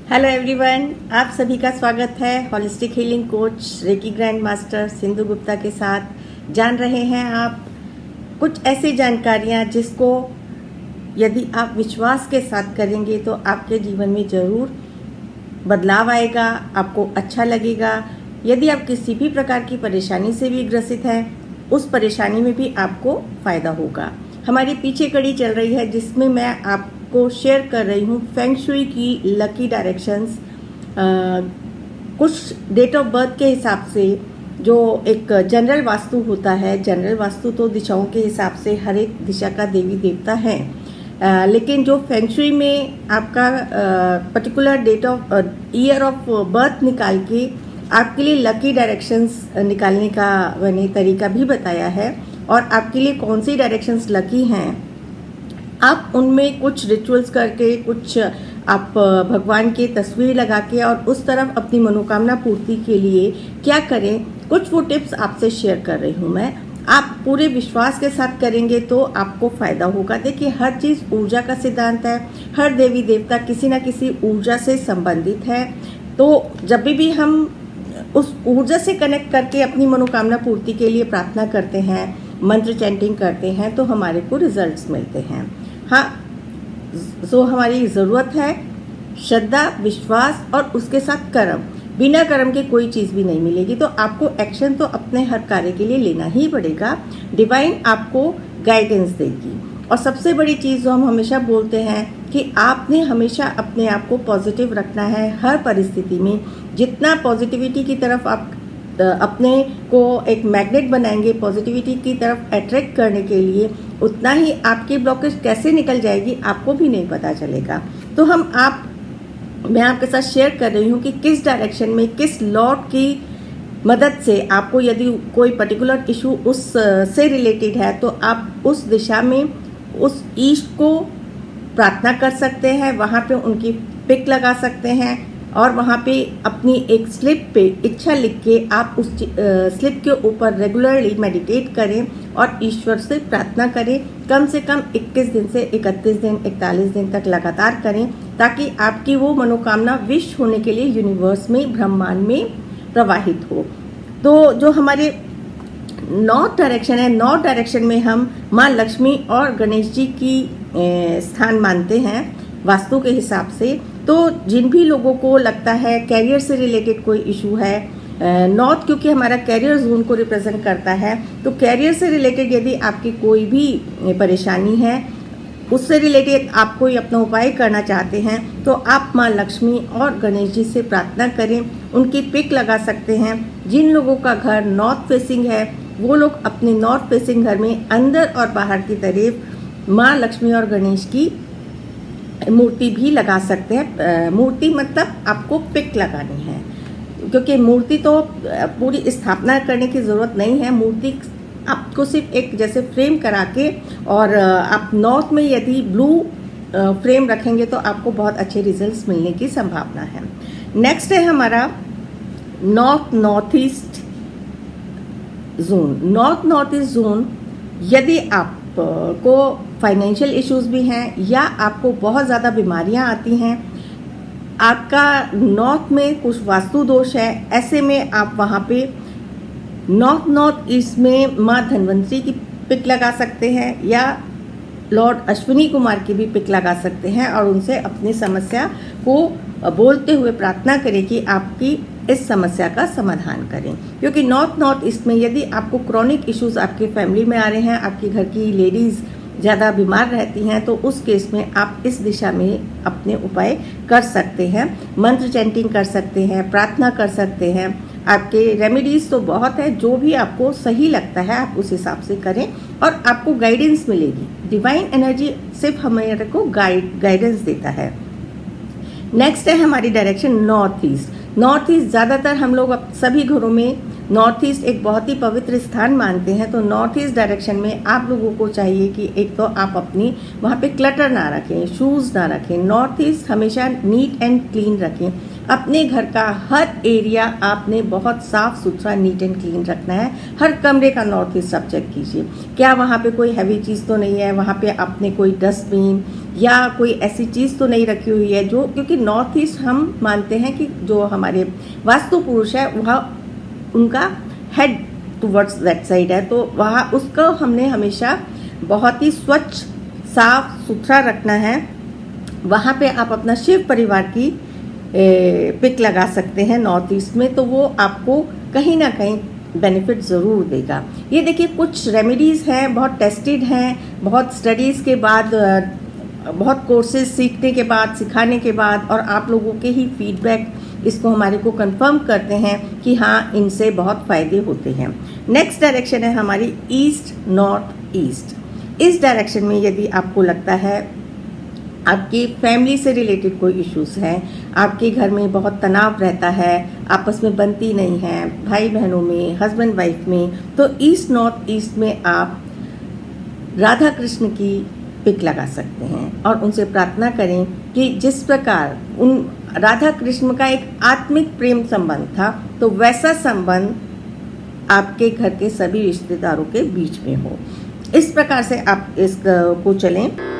Hello everyone, आप सभी का स्वागत है holistic healing coach reiki grand master Sindhu Gupta के साथ। जान रहे हैं आप कुछ ऐसी जानकारियां जिसको यदि आप विश्वास के साथ करेंगे तो आपके जीवन में ज़रूर बदलाव आएगा, आपको अच्छा लगेगा। यदि आप किसी भी प्रकार की परेशानी से भी ग्रसित हैं, उस परेशानी में भी आपको फ़ायदा होगा। हमारी पीछे कड़ी चल रही है जिसमें मैं आपको शेयर कर रही हूँ फेंग शुई की लकी डायरेक्शंस। कुछ डेट ऑफ बर्थ के हिसाब से जो एक जनरल वास्तु होता है, जनरल वास्तु तो दिशाओं के हिसाब से हर एक दिशा का देवी देवता है, लेकिन जो फेंग शुई में आपका particular date of year of birth निकाल के आपके लिए लकी डायरेक्शंस निकालने का मैंने तरीका भी बताया है, और आपके लिए कौन सी डायरेक्शंस लकी हैं, आप उनमें कुछ रिचुअल्स करके, कुछ आप भगवान की तस्वीर लगा के और उस तरफ अपनी मनोकामना पूर्ति के लिए क्या करें, कुछ वो टिप्स आपसे शेयर कर रही हूँ मैं। आप पूरे विश्वास के साथ करेंगे तो आपको फायदा होगा। देखिए, हर चीज़ ऊर्जा का सिद्धांत है, हर देवी देवता किसी न किसी ऊर्जा से संबंधित है। तो जब भी हम उस ऊर्जा से कनेक्ट करके अपनी मनोकामना पूर्ति के लिए प्रार्थना करते हैं, मंत्र चैंटिंग करते हैं, तो हमारे को रिजल्ट्स मिलते हैं। हाँ, जो हमारी ज़रूरत है श्रद्धा, विश्वास और उसके साथ कर्म। बिना कर्म के कोई चीज़ भी नहीं मिलेगी। तो आपको एक्शन तो अपने हर कार्य के लिए लेना ही पड़ेगा। डिवाइन आपको गाइडेंस देगी। और सबसे बड़ी चीज़ जो हम हमेशा बोलते हैं कि आपने हमेशा अपने आप को पॉजिटिव रखना है हर परिस्थिति में। जितना पॉजिटिविटी की तरफ आप अपने को एक मैग्नेट बनाएंगे पॉजिटिविटी की तरफ अट्रैक्ट करने के लिए, उतना ही आपकी ब्लॉकेज कैसे निकल जाएगी आपको भी नहीं पता चलेगा। तो मैं आपके साथ शेयर कर रही हूँ कि किस डायरेक्शन में, किस लॉर्ड की मदद से आपको यदि कोई पर्टिकुलर इशू उस से रिलेटेड है तो आप उस दिशा में उस ईस्ट को प्रार्थना कर सकते हैं, वहाँ पे उनकी पिक लगा सकते हैं और वहाँ पे अपनी एक स्लिप पे इच्छा लिख के आप उस स्लिप के ऊपर रेगुलरली मेडिटेट करें और ईश्वर से प्रार्थना करें। कम से कम 21 दिन से 31 दिन 41 दिन तक लगातार करें, ताकि आपकी वो मनोकामना विश होने के लिए यूनिवर्स में, ब्रह्मांड में प्रवाहित हो। तो जो हमारे नॉर्थ डायरेक्शन है, नॉर्थ डायरेक्शन में हम माँ लक्ष्मी और गणेश जी की स्थान मानते हैं वास्तु के हिसाब से। तो जिन भी लोगों को लगता है कैरियर से रिलेटेड कोई इशू है, नॉर्थ क्योंकि हमारा कैरियर जोन को रिप्रेजेंट करता है, तो कैरियर से रिलेटेड यदि आपकी कोई भी परेशानी है, उससे रिलेटेड आप कोई अपना उपाय करना चाहते हैं, तो आप माँ लक्ष्मी और गणेश जी से प्रार्थना करें, उनकी पिक लगा सकते हैं। जिन लोगों का घर नॉर्थ फेसिंग है वो लोग अपने नॉर्थ फेसिंग घर में अंदर और बाहर की तरफ माँ लक्ष्मी और गणेश की मूर्ति भी लगा सकते हैं। मूर्ति मतलब आपको पिक लगानी है, क्योंकि मूर्ति तो पूरी स्थापना करने की ज़रूरत नहीं है। मूर्ति आपको सिर्फ एक जैसे फ्रेम करा के, और आप नॉर्थ में यदि ब्लू फ्रेम रखेंगे तो आपको बहुत अच्छे रिजल्ट्स मिलने की संभावना है। नेक्स्ट है हमारा north east zone. North east zone, यदि आपको फाइनेंशियल इश्यूज भी हैं या आपको बहुत ज़्यादा बीमारियां आती हैं, आपका नॉर्थ में कुछ वास्तु दोष है, ऐसे में आप वहाँ पे नॉर्थ ईस्ट में माँ धन्वंतरी की पिक लगा सकते हैं या लॉर्ड अश्विनी कुमार की भी पिक लगा सकते हैं और उनसे अपनी समस्या को बोलते हुए प्रार्थना करें कि आपकी इस समस्या का समाधान करें। क्योंकि नॉर्थ ईस्ट में यदि आपको क्रॉनिक इश्यूज आपके फैमिली में आ रहे हैं, आपके घर की लेडीज़ ज़्यादा बीमार रहती हैं, तो उस केस में आप इस दिशा में अपने उपाय कर सकते हैं। मंत्र चैंटिंग कर सकते हैं, प्रार्थना कर सकते हैं। आपके रेमेडीज़ तो बहुत है, जो भी आपको सही लगता है आप उस हिसाब से करें और आपको गाइडेंस मिलेगी। डिवाइन एनर्जी सिर्फ हमारे को गाइडेंस देता है। नेक्स्ट है हमारी direction north east. North east ज़्यादातर हम लोग सभी घरों में नॉर्थ ईस्ट एक बहुत ही पवित्र स्थान मानते हैं। तो नॉर्थ ईस्ट डायरेक्शन में आप लोगों को चाहिए कि एक तो आप अपनी वहाँ पे क्लटर ना रखें, शूज़ ना रखें। नॉर्थ ईस्ट हमेशा नीट एंड क्लीन रखें। अपने घर का हर एरिया आपने बहुत साफ सुथरा, नीट एंड क्लीन रखना है। हर कमरे का नॉर्थ ईस्ट सब चेक कीजिए, क्या वहाँ पे कोई हैवी चीज़ तो नहीं है, वहाँ पे आपने कोई डस्टबिन या कोई ऐसी चीज़ तो नहीं रखी हुई है जो, क्योंकि नॉर्थ ईस्ट हम मानते हैं कि जो हमारे वास्तु पुरुष है वह उनका हेड टुवर्ड्स दैट साइड है, तो वहाँ उसको हमने हमेशा बहुत ही स्वच्छ साफ सुथरा रखना है। वहाँ पे आप अपना शिव परिवार की पिक लगा सकते हैं नॉर्थ ईस्ट में, तो वो आपको कहीं ना कहीं बेनिफिट ज़रूर देगा। ये देखिए कुछ रेमेडीज़ हैं, बहुत टेस्टेड हैं, बहुत स्टडीज़ के बाद, बहुत कोर्सेज सीखने के बाद, सिखाने के बाद, और आप लोगों के ही फीडबैक इसको हमारे को कंफर्म करते हैं कि हाँ इनसे बहुत फ़ायदे होते हैं। नेक्स्ट डायरेक्शन है हमारी ईस्ट नॉर्थ ईस्ट। इस डायरेक्शन में यदि आपको लगता है आपकी फैमिली से रिलेटेड कोई इश्यूज़ हैं, आपके घर में बहुत तनाव रहता है, आपस में बनती नहीं है, भाई बहनों में, हस्बैंड वाइफ में, तो ईस्ट नॉर्थ ईस्ट में आप राधा कृष्ण की पिक लगा सकते हैं और उनसे प्रार्थना करें कि जिस प्रकार उन राधा कृष्ण का एक आत्मिक प्रेम संबंध था, तो वैसा संबंध आपके घर के सभी रिश्तेदारों के बीच में हो। इस प्रकार से आप इसको चलें।